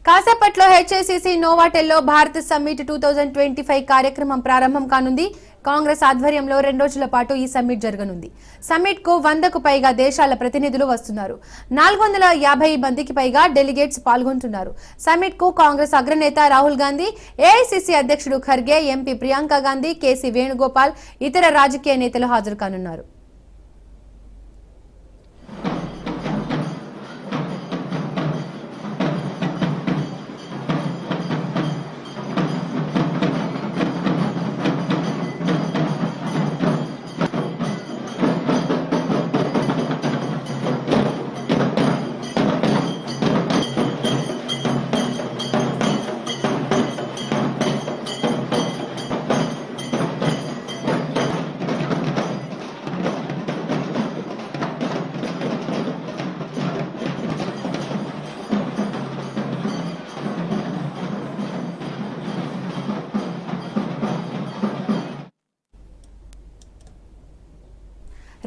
కాసేపట్లో HICC నోవాటెల్లో Bharat summit 2025 కార్యక్రమం ప్రారంభం కానుంది. కాంగ్రెస్ ఆధ్వర్యంలో 2 రోజుల పాటు ఈ సమ్మిట్ జరగనుంది. సమ్మిట్ కు 100కు పైగా దేశాల ప్రతినిధులు వస్తున్నారు. 450 మందికి పైగా డెలిగేట్స్ పాల్గొంటున్నారు. సమ్మిట్ కు కాంగ్రెస్ అగ్రనేత రాహుల్ గాంధీ, ఏఐసిసి అధ్యక్షుడు ఖర్గే, ఎంపీ ప్రియాంక గాంధీ, కేసీ వేణుగోపాల్, ఇతర రాజకీయ నేతలు హాజరు కానున్నారు.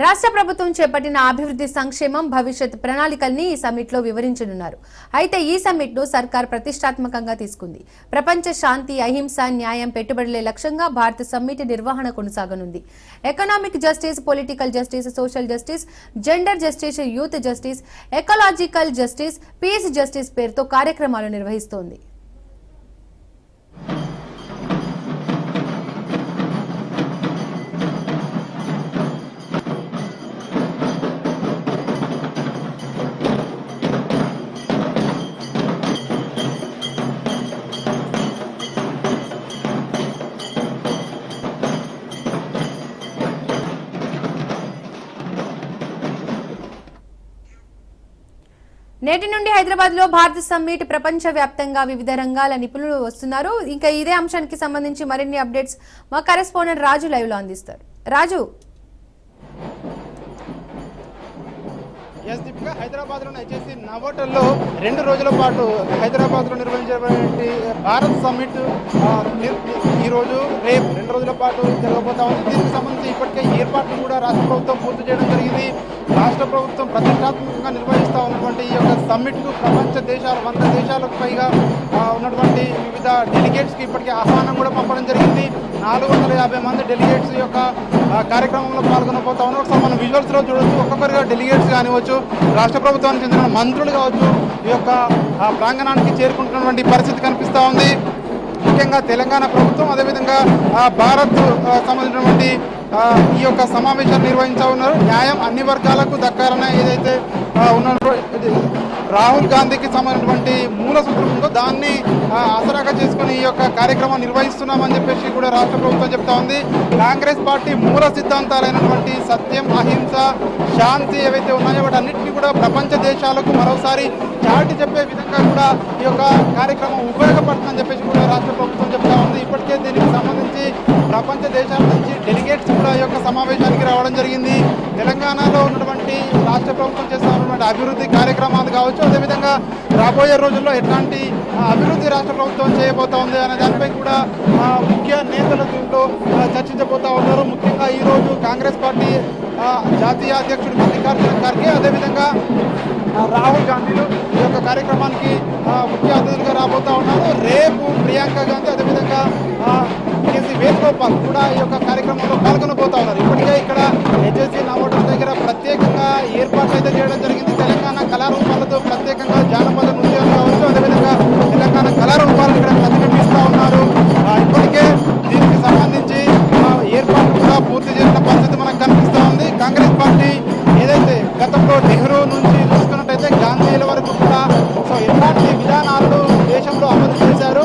రాష్ట్ర ప్రభుత్వం చేపట్టిన అభివృద్ధి సంక్షేమం భవిష్యత్ ప్రణాళికల్ని ఈ సమ్మిట్ లో వివరించనున్నారు. అయితే ఈ సమ్మిట్ ను సర్కార్ ప్రతిష్టాత్మకంగా తీసుకుంది. ప్రపంచ శాంతి, అహింస, న్యాయం, పెట్టుబడులే లక్ష్యంగా భారత సమ్మిట్ నిర్వహణ కొనసాగనుంది. Economic justice, political justice, social justice, gender justice, youth justice, ecological justice, peace justice పేరుతో కార్యక్రమాలు నిర్వహిస్తోంది. నేటి నుండి హైదరాబాద్ లో భారత్ సమ్మిట్ ప్రపంచ వ్యాప్తంగా వివిధ రంగాల నిపుణులు వస్తున్నారు. ఇంకా ఇదే అంశానికి సంబంధించి మరిన్ని అప్డేట్స్ మా కరెస్పాండెంట్ రాజు లైవ్ లో అందిస్తారు. రాజు, హైదరాబాద్ లోని హెచ్ఐసి నోవాటెల్లో 2 రోజుల పాటు హైదరాబాద్ లో నిర్వహించేటువంటి భారత్ సమ్మిట్ ఈ రోజు రేపు 2 రోజుల పాటు జరగబోతా ఉంది. దీనికి సంబంధించి ఇప్పటికే ఏర్పాట్లు కూడా రాష్ట్ర ప్రభుత్వం పూర్తి చేయడం జరిగింది. రాష్ట్ర ప్రభుత్వం ప్రతిష్టాత్మకంగా నిర్వహిస్తూ ఉన్నటువంటి ఈ యొక్క సమ్మిట్ కు ప్రపంచ దేశాలు 100 దేశాలకు పైగా ఉన్నటువంటి వివిధ డెలిగేట్స్ కి ఇప్పటికే ఆహ్వానం కూడా పంపడం జరిగింది. 450 మంది డెలిగేట్స్ యొక్క కార్యక్రమంలో పాల్గొనబోతా ఉన్నారు. ఒకసారి మనం విజువల్స్ లో చూడొచ్చు. ఒక్కొక్కరిగా డెలిగేట్స్ కానివచ్చు, రాష్ట్ర ప్రభుత్వానికి చెందిన మంత్రులు కావచ్చు, ఈ యొక్క ప్రాంగణానికి చేరుకుంటున్నటువంటి పరిస్థితి కనిపిస్తూ ఉంది. ముఖ్యంగా తెలంగాణ ప్రభుత్వం, అదేవిధంగా భారత్ సంబంధించినటువంటి ఈ యొక్క సమావేశాన్ని నిర్వహించా ఉన్నారు. న్యాయం అన్ని వర్గాలకు దక్కాలన్న ఏదైతే ఉన్నారో రాహుల్ గాంధీకి సంబంధించినటువంటి మూల సూత్రం ఉందో దాన్ని ఆసరాగా చేసుకుని ఈ యొక్క కార్యక్రమం నిర్వహిస్తున్నామని చెప్పేసి కూడా రాష్ట్ర ప్రభుత్వం చెప్తా ఉంది. కాంగ్రెస్ పార్టీ మూల సిద్ధాంతాలైనటువంటి సత్యం, అహింస, శాంతి ఏవైతే ఉన్నాయో వాటన్నిటినీ కూడా ప్రపంచ దేశాలకు మరోసారి చాటి చెప్పే విధంగా కూడా ఈ యొక్క కార్యక్రమం ఉపయోగపడుతుందని చెప్పేసి కూడా రాష్ట్ర ప్రభుత్వం చెప్తా ఉంది. ఇప్పటికే దీనికి సంబంధించి ప్రపంచ దేశాల నుంచి డెలిగేట్స్ కూడా ఈ యొక్క సమావేశానికి రావడం జరిగింది. తెలంగాణలో ఉన్నటువంటి రాష్ట్ర ప్రభుత్వం చేస్తూ ఉన్నటువంటి అభివృద్ధి కార్యక్రమాలు కావచ్చు, అదేవిధంగా రాబోయే రోజుల్లో ఎట్లాంటి అభివృద్ధి రాష్ట్ర ప్రభుత్వం చేయబోతా ఉంది అనే దానిపై కూడా ముఖ్య నేతలు దీంట్లో చర్చించబోతా ఉన్నారు. ముఖ్యంగా ఈరోజు కాంగ్రెస్ పార్టీ జాతీయ అధ్యక్షుడు మల్లికార్జున ఖర్గే, అదేవిధంగా రాహుల్ గాంధీలు ఈ యొక్క కార్యక్రమానికి ముఖ్య అతిథులుగా రాబోతా ఉన్నారు. రేపు ప్రియాంక గాంధీ, అదేవిధంగా కేసీ వేణుగోపాల్ కూడా ఈ యొక్క కార్యక్రమంలో పాల్గొనబోతా ఉన్నారు. ఇప్పటికే ఇక్కడ హెచ్ఐసి నోవాటెల్ దగ్గర ప్రత్యేకంగా ఏర్పాట్లు అయితే చేయడం జరిగింది. తెలంగాణ కళారూపాలతో ప్రత్యేకంగా జానపద నృత్యాలు కావచ్చు, అదేవిధంగా తెలంగాణ కళారూపాలను ఇక్కడ ప్రతిబింబిస్తూ ఉన్నారు. ఇప్పటికే దీనికి సంబంధించి ఏర్పాట్లు కూడా పూర్తి చేసిన పరిస్థితి మనకు కనిపిస్తూ ఉంది. కాంగ్రెస్ పార్టీ ఏదైతే గతంలో నెహ్రూ నుంచి చూసుకున్నట్టయితే గాంధీల వరకు కూడా ఎలాంటి విధానాలను దేశంలో అమలు చేశారు,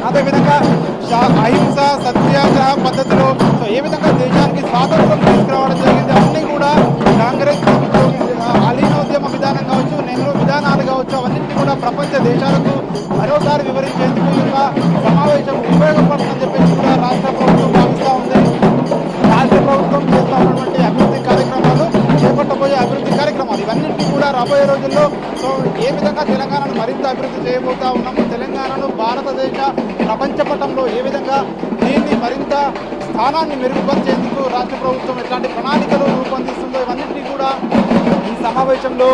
అదేవిధంగా అహింస, సత్యాగ్రహ పద్ధతిలో ఏ విధంగా దేశానికి స్వాతంత్రం తీసుకురావడం జరిగింది అన్నీ కూడా కాంగ్రెస్ ప్రభుత్వం అలీనోద్యమ విధానం కావచ్చు, నెహ్రూ విధానాలు కావచ్చు, అవన్నింటినీ కూడా ప్రపంచ దేశాలకు మరోసారి వివరించేందుకు ఈ యొక్క సమావేశం ఉపయోగపడుతుందని చెప్పేసి కూడా రాష్ట్ర ప్రభుత్వం భావిస్తూ ఉంది. రాష్ట్ర ప్రభుత్వం చేస్తూ ఉన్నటువంటి అభివృద్ధి కార్యక్రమాలు, చేపట్టబోయే అభివృద్ధి కార్యక్రమాలు ఇవన్నింటినీ కూడా రాబోయే రోజుల్లో ఏ విధంగా తెలంగాణను మరింత అభివృద్ధి చేయబోతా ఉన్నాము, తెలంగాణను భారతదేశ ప్రపంచ పటంలో ఏ విధంగా దీన్ని మరింత స్థానాన్ని మెరుగుపరిచేందుకు రాష్ట్ర ప్రభుత్వం ఎట్లాంటి ప్రణాళికలు రూపొందిస్తుందో ఇవన్నింటినీ కూడా ఈ సమావేశంలో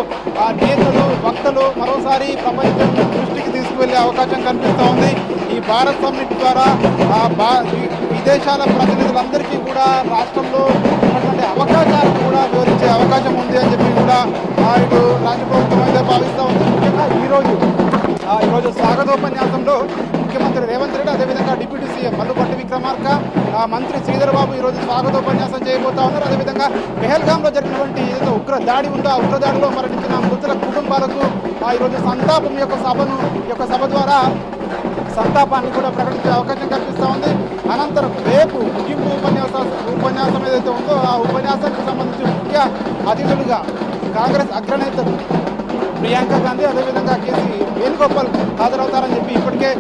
నేతలు వక్తలు మరోసారి ప్రపంచం దృష్టికి తీసుకువెళ్లే అవకాశం కనిపిస్తూ ఉంది. ఈ భారత్ సమ్మిట్ ద్వారా విదేశాల ప్రతినిధులందరికీ కూడా రాష్ట్రంలో ఉన్నటువంటి అవకాశాలను కూడా వివరించే అవకాశం ఉంది అని చెప్పి కూడా ఇటు రాష్ట్ర ప్రభుత్వం అయితే భావిస్తూ ఉంది. ముఖ్యంగా ఈరోజు స్వాగతోపన్యాసంలో ముఖ్యమంత్రి రేవంత్ రెడ్డి, అదేవిధంగా డిప్యూటీ సీఎం మల్లుపట్టి విక్రమార్క, మంత్రి శ్రీధర్ బాబు ఈరోజు స్వాగతోపన్యాసం చేయబోతా ఉన్నారు. అదేవిధంగా పెహల్గాంలో జరిగినటువంటి ఏదైతే ఉగ్ర దాడి ఉందో ఆ ఉగ్ర దాడిలో మరణించిన మృతుల కుటుంబాలకు ఈరోజు సంతాపం యొక్క సభ ద్వారా సంతాపాన్ని కూడా ప్రకటించే అవకాశం కల్పిస్తూ ఉంది. అనంతరం రేపు ముగింపు ఉపన్యాసం ఏదైతే ఉందో ఆ ఉపన్యాసానికి సంబంధించి ముఖ్య అతిథులుగా కాంగ్రెస్ అగ్రనేతలు ప్రియాంక గాంధీ, అదేవిధంగా కేసీ వేణుగోపాల్ హాజరవుతారని చెప్పి ఇప్పటికే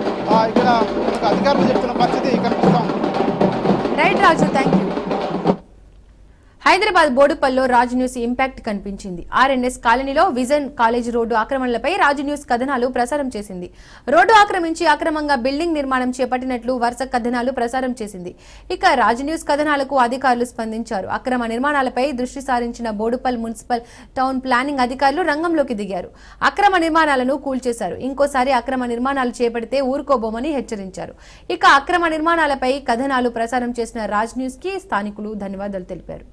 ఇక్కడ అధికారులు చెప్తున్న పరిస్థితి కనిపిస్తూ ఉంది. Right Raju, thank you. Hyderabad బోడుపల్లో రాజ్ న్యూస్ ఇంపాక్ట్ కనిపించింది. ఆర్ఎన్ఎస్ కాలనీలో విజన్ కాలేజ్ రోడ్డు ఆక్రమణలపై రాజ్ న్యూస్ కథనాలు ప్రసారం చేసింది. రోడ్డు ఆక్రమించి అక్రమంగా బిల్డింగ్ నిర్మాణం చేపట్టినట్లు వరుస కథనాలు ప్రసారం చేసింది. ఇక రాజ్ న్యూస్ కథనాలకు అధికారులు స్పందించారు. అక్రమ నిర్మాణాలపై దృష్టి సారించిన బోడుపల్ మున్సిపల్ టౌన్ ప్లానింగ్ అధికారులు రంగంలోకి దిగారు. అక్రమ నిర్మాణాలను కూల్చేశారు. ఇంకోసారి అక్రమ నిర్మాణాలు చేపడితే ఊరుకోబోమని హెచ్చరించారు. ఇక అక్రమ నిర్మాణాలపై కథనాలు ప్రసారం చేసిన రాజ్ న్యూస్ కి స్థానికులు ధన్యవాదాలు తెలిపారు.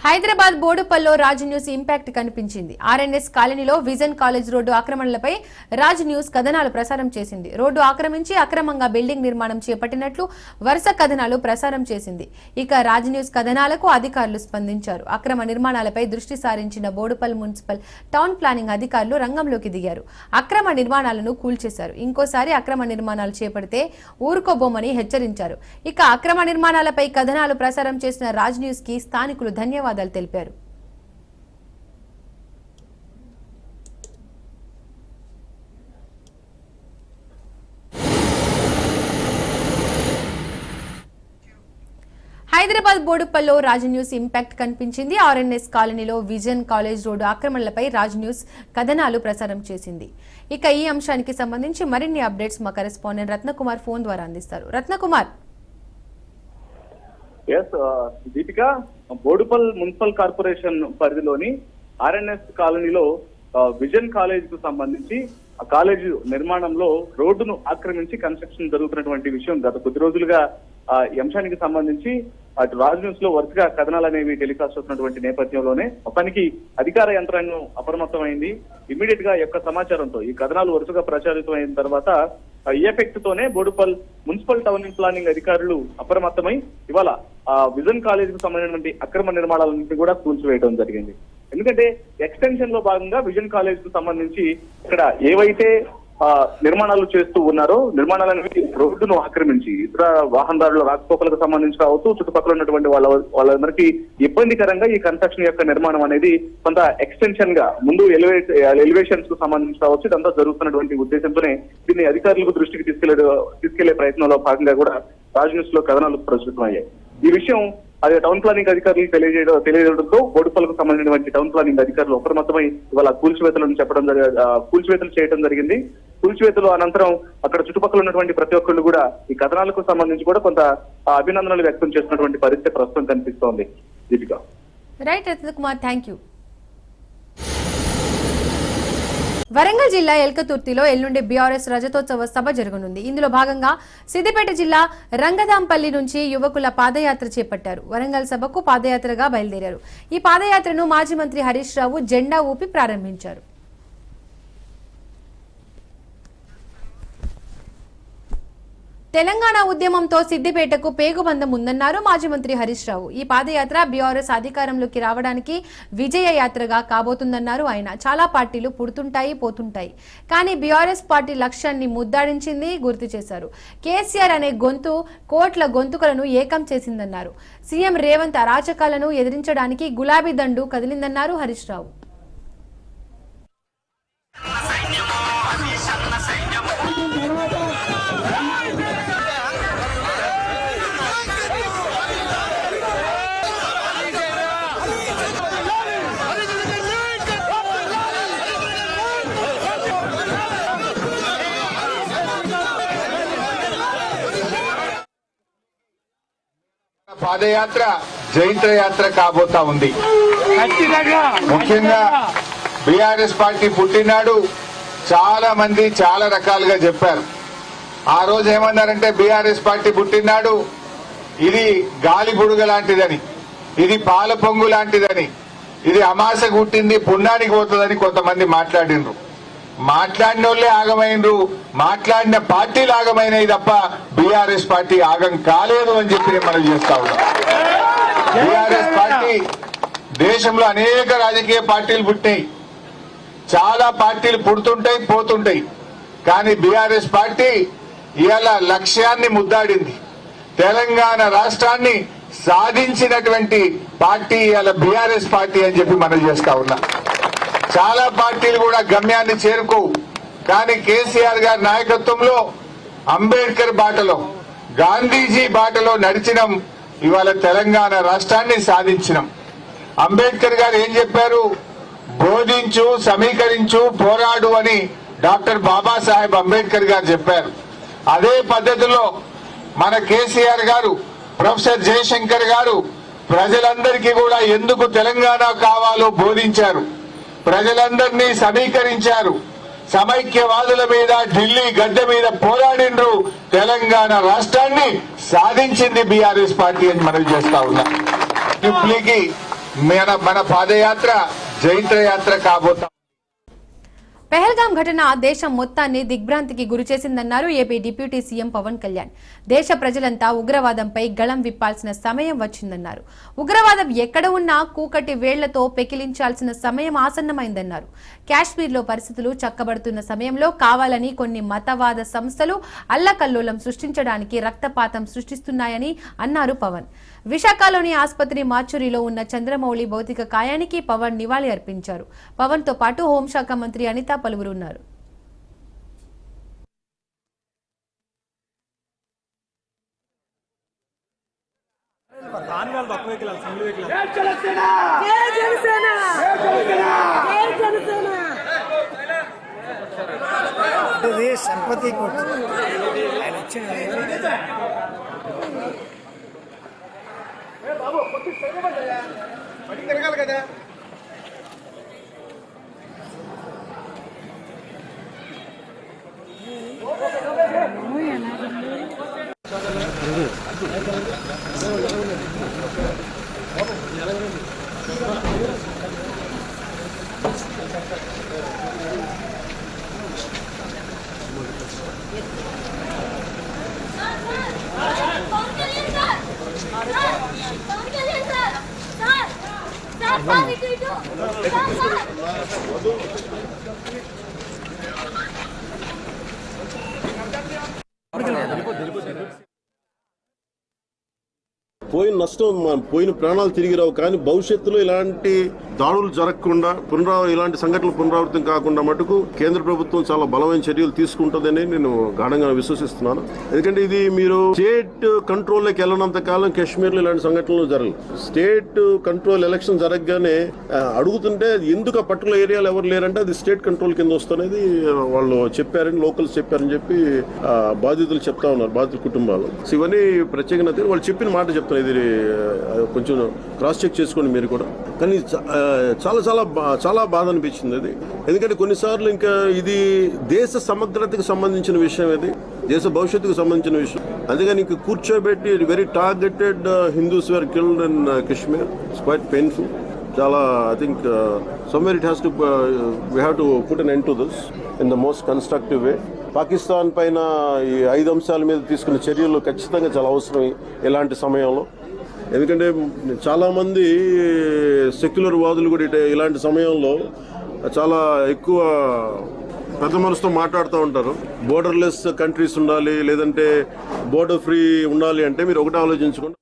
హైదరాబాద్ బోడుపల్లో రాజ్ న్యూస్ ఇంపాక్ట్ కనిపించింది. ఆర్ఎన్ఎస్ కాలనీలో విజన్ కాలేజ్ రోడ్డు ఆక్రమణలపై రాజ్ న్యూస్ కథనాలు ప్రసారం చేసింది. రోడ్డు ఆక్రమించి అక్రమంగా బిల్డింగ్ నిర్మాణం చేపట్టినట్లు వరుస కథనాలు ప్రసారం చేసింది. ఇక రాజ్ న్యూస్ కథనాలకు అధికారులు స్పందించారు. అక్రమ నిర్మాణాలపై దృష్టి సారించిన బోడుపల్ మున్సిపల్ టౌన్ ప్లానింగ్ అధికారులు రంగంలోకి దిగారు. అక్రమ నిర్మాణాలను కూల్చేశారు. ఇంకోసారి అక్రమ నిర్మాణాలు చేపడితే ఊరుకోబోమని హెచ్చరించారు. ఇక అక్రమ నిర్మాణాలపై కథనాలు ప్రసారం చేసిన రాజ్ న్యూస్ కి స్థానికులు ధన్యవాదాలు తెలిపారు. హైదరాబాద్ బోడుపల్లో రాజ్ న్యూస్ ఇంపాక్ట్ కనిపించింది. ఆర్ఎన్ఎస్ కాలనీలో విజన్ కాలేజ్ రోడ్డు ఆక్రమణలపై రాజ్ న్యూస్ కథనాలు ప్రసారం చేసింది. ఇక ఈ అంశానికి సంబంధించి మరిన్ని అప్డేట్స్ మా కరెస్పాండెంట్ రత్నకుమార్ ఫోన్ ద్వారా అందిస్తారు. రత్నకుమార్. దీపిక, బోడుపల్ మున్సిపల్ కార్పొరేషన్ పరిధిలోని ఆర్ఎన్ఎస్ కాలనీలో విజన్ కాలేజ్ కు సంబంధించి ఆ కాలేజ్ నిర్మాణంలో రోడ్డును ఆక్రమించి కన్స్ట్రక్షన్ జరుగుతున్నటువంటి విషయం గత కొద్ది రోజులుగా ఈ అంశానికి సంబంధించి అటు రాజ్ న్యూస్ లో వరుసగా కథనాలు అనేవి టెలికాస్ట్ అవుతున్నటువంటి నేపథ్యంలోనే మొత్తానికి అధికార యంత్రాంగం అప్రమత్తమైంది. ఇమ్మీడియట్ గా యొక్క సమాచారంతో ఈ కథనాలు వరుసగా ప్రచారితమైన తర్వాత ఈ ఎఫెక్ట్ తోనే బోడుపల్ మున్సిపల్ టౌన్ ప్లానింగ్ అధికారులు అప్రమత్తమై ఇవాళ విజన్ కాలేజ్ కు సంబంధించినటువంటి అక్రమ నిర్మాణాలన్నింటినీ కూడా కూల్చివేయడం జరిగింది. ఎందుకంటే ఎక్స్టెన్షన్ లో భాగంగా విజన్ కాలేజ్ కు సంబంధించి ఇక్కడ ఏవైతే నిర్మాణాలు చేస్తూ ఉన్నారో నిర్మాణాలను రోడ్డును ఆక్రమించి ఇతర వాహనదారుల రాకపోకలకు సంబంధించి కావచ్చు, చుట్టుపక్కల ఉన్నటువంటి వాళ్ళందరికీ ఇబ్బందికరంగా ఈ కన్స్ట్రక్షన్ యొక్క నిర్మాణం అనేది కొంత ఎక్స్టెన్షన్ గా ముందు ఎలివేషన్స్ కు సంబంధించి కావచ్చు ఇదంతా జరుగుతున్నటువంటి ఉద్దేశంతోనే దీన్ని అధికారులకు దృష్టికి తీసుకెళ్లే ప్రయత్నంలో భాగంగా కూడా రాజ్ న్యూస్ లో కథనాలు ప్రచురితమయ్యాయి. ఈ విషయం అదే టౌన్ ప్లానింగ్ అధికారులు తెలియజేయడంతో బోడుపల్లకు సంబంధించినటువంటి టౌన్ ప్లానింగ్ అధికారులు అప్రమత్తమై ఇవాళ కూల్చివేతలు చేయడం జరిగింది. కూల్చివేతలు అనంతరం అక్కడ చుట్టుపక్కల ఉన్నటువంటి ప్రతి ఒక్కళ్ళు కూడా ఈ కథనాలకు సంబంధించి కూడా కొంత అభినందనలు వ్యక్తం చేస్తున్నటువంటి పరిస్థితి ప్రస్తుతం కనిపిస్తోంది. Deepika. Right Ratnakumar, thank you. Warangal జిల్లా ఎల్కతుర్తిలో ఎల్లుండి బీఆర్ఎస్ రజతోత్సవ సభ జరగనుంది. ఇందులో భాగంగా సిద్దిపేట జిల్లా రంగదాంపల్లి నుంచి యువకుల పాదయాత్ర చేపట్టారు. వరంగల్ సభకు పాదయాత్రగా బయలుదేరారు. ఈ పాదయాత్రను మాజీ మంత్రి హరీష్ రావు జెండా ఊపి ప్రారంభించారు. తెలంగాణ ఉద్యమంతో సిద్దిపేటకు పేగుబంధం ఉందన్నారు మాజీ మంత్రి హరీష్ రావు. ఈ పాదయాత్ర బీఆర్ఎస్ అధికారంలోకి రావడానికి విజయ యాత్రగా కాబోతుందన్నారు ఆయన. చాలా పార్టీలు పుడుతుంటాయి, పోతుంటాయి, కానీ బీఆర్ఎస్ పార్టీ లక్ష్యాన్ని ముద్దాడించింది గుర్తు చేశారు. కేసీఆర్ అనే గొంతు కోట్ల గొంతుకలను ఏకం చేసిందన్నారు. సీఎం రేవంత్ అరాచకాలను ఎదిరించడానికి గులాబీ దండు కదిలిందన్నారు హరీష్ రావు. పాదయాత్ర జైత్రయాత్ర కాబోతా ఉంది. ముఖ్యంగా బీఆర్ఎస్ పార్టీ పుట్టినాడు చాలా మంది చాలా రకాలుగా చెప్పారు. ఆ రోజు ఏమన్నారంటే బీఆర్ఎస్ పార్టీ పుట్టినాడు ఇది గాలి బుడుగ లాంటిదని, ఇది పాల పొంగు లాంటిదని, ఇది అమాస గుట్టింది పుణ్యానికి పోతుందని కొంతమంది మాట్లాడినరు. మాట్లాడిన వాళ్ళే ఆగమైనరు, మాట్లాడిన పార్టీలు ఆగమైనవి తప్ప బీఆర్ఎస్ పార్టీ ఆగం కాలేదు అని చెప్పి నేను మనం చేస్తా ఉన్నాం. బీఆర్ఎస్ పార్టీ దేశంలో అనేక రాజకీయ పార్టీలు పుట్టినాయి, చాలా పార్టీలు పుడుతుంటాయి పోతుంటాయి. కానీ బీఆర్ఎస్ పార్టీ ఇవాళ లక్ష్యాన్ని ముద్దాడింది. తెలంగాణ రాష్ట్రాన్ని సాధించినటువంటి పార్టీ ఇవాళ బీఆర్ఎస్ పార్టీ అని చెప్పి మనం చేస్తా ఉన్నాం. చాలా పార్టీలు కూడా గమ్యాన్ని చేరుకోవు. కానీ కేసీఆర్ గారి నాయకత్వంలో అంబేద్కర్ బాటలో గాంధీజీ బాటలో నడిచినాం. ఇవాళ తెలంగాణ రాష్ట్రాన్ని సాధించినాం. అంబేద్కర్ గారు ఏం చెప్పారు? బోధించు, సమీకరించు, పోరాడు అని డాక్టర్ బాబాసాహెబ్ అంబేద్కర్ గారు చెప్పారు. అదే పద్ధతిలో మన కేసీఆర్ గారు, ప్రొఫెసర్ జయశంకర్ గారు ప్రజలందరికీ కూడా ఎందుకు తెలంగాణ కావాలో బోధించారు. ప్రజలందరినీ సమీకరించారు. సమైక్యవాదుల మీద ఢిల్లీ గడ్డ మీద పోరాడినరు. తెలంగాణ రాష్ట్రాన్ని సాధించింది బీఆర్ఎస్ పార్టీ అని మనం చేస్తా ఉన్నాం. ఢిల్లీకి మన పాదయాత్ర జైత్రయాత్ర కాబోతాం. పెహల్గాం ఘటన దేశం మొత్తాన్ని దిగ్భ్రాంతికి గురిచేసిందన్నారు AP deputy CM Pawan Kalyan. దేశ ప్రజలంతా ఉగ్రవాదంపై గళం విప్పాల్సిన సమయం వచ్చిందన్నారు. ఉగ్రవాదం ఎక్కడ ఉన్నా కూకటి వేళ్లతో పెకిలించాల్సిన సమయం ఆసన్నమైందన్నారు. కాశ్మీర్లో పరిస్థితులు చక్కబడుతున్న సమయంలో కావాలని కొన్ని మతవాద సంస్థలు అల్లకల్లోలం సృష్టించడానికి రక్తపాతం సృష్టిస్తున్నాయని అన్నారు పవన్. విశాఖలోని ఆసుపత్రి మార్చురీలో ఉన్న చంద్రమౌళి భౌతిక కాయానికి పవన్ నివాళి అర్పించారు. పవన్ తో పాటు హోంశాఖ మంత్రి అనిత పలువురు ఉన్నారు. సంపత్తి తిరగాలి కదా. పోయిన నష్టం, పోయిన ప్రాణాలు తిరిగి రావు. కానీ భవిష్యత్తులో ఇలాంటి దాడులు జరగకుండా ఇలాంటి సంఘటనలు పునరావృతం కాకుండా మటుకు కేంద్ర ప్రభుత్వం చాలా బలమైన చర్యలు తీసుకుంటుందని నేను గాఢంగా విశ్వసిస్తున్నాను. ఎందుకంటే ఇది మీరు స్టేట్ కంట్రోల్లోకి వెళ్ళినంత కాలం కాశ్మీర్లో ఇలాంటి సంఘటనలు జరగదు. స్టేట్ కంట్రోల్ ఎలక్షన్ జరగగానే అడుగుతుంటే ఎందుకు ఆ పర్టికులర్ ఏరియాలో ఎవరు లేరంటే అది స్టేట్ కంట్రోల్ కింద వస్తున్నది వాళ్ళు చెప్పారని, లోకల్స్ చెప్పారని చెప్పి బాధితులు చెప్తా ఉన్నారు, బాధితుల కుటుంబాలు. ఇవన్నీ ప్రత్యేకంగా వాళ్ళు చెప్పిన మాట చెప్తున్నారు. ఇది కొంచెం క్రాస్ చెక్ చేసుకోండి మీరు కూడా. కానీ చాలా చాలా చాలా బాధ అనిపించింది అది. ఎందుకంటే కొన్నిసార్లు ఇంకా ఇది దేశ సమగ్రతకు సంబంధించిన విషయం, ఇది దేశ భవిష్యత్తుకు సంబంధించిన విషయం. అందుకని ఇంక కూర్చోబెట్టి very targeted Hindus were killed in Kashmir. It's quite painful. చాలా I think somewhere it has to we have to put an end to this in the most constructive way. Pakistan పైన ఈ 5 అంశాల మీద తీసుకున్న చర్యలు ఖచ్చితంగా చాలా అవసరం ఇలాంటి సమయంలో. ఎందుకంటే చాలామంది సెక్యులర్ వాదులు కూడా ఇలాంటి సమయంలో చాలా ఎక్కువ పెద్ద మనసుతో మాట్లాడుతూ ఉంటారు. బోర్డర్లెస్ కంట్రీస్ ఉండాలి, లేదంటే బోర్డర్ ఫ్రీ ఉండాలి అంటే మీరు ఒకటే ఆలోచించుకోండి.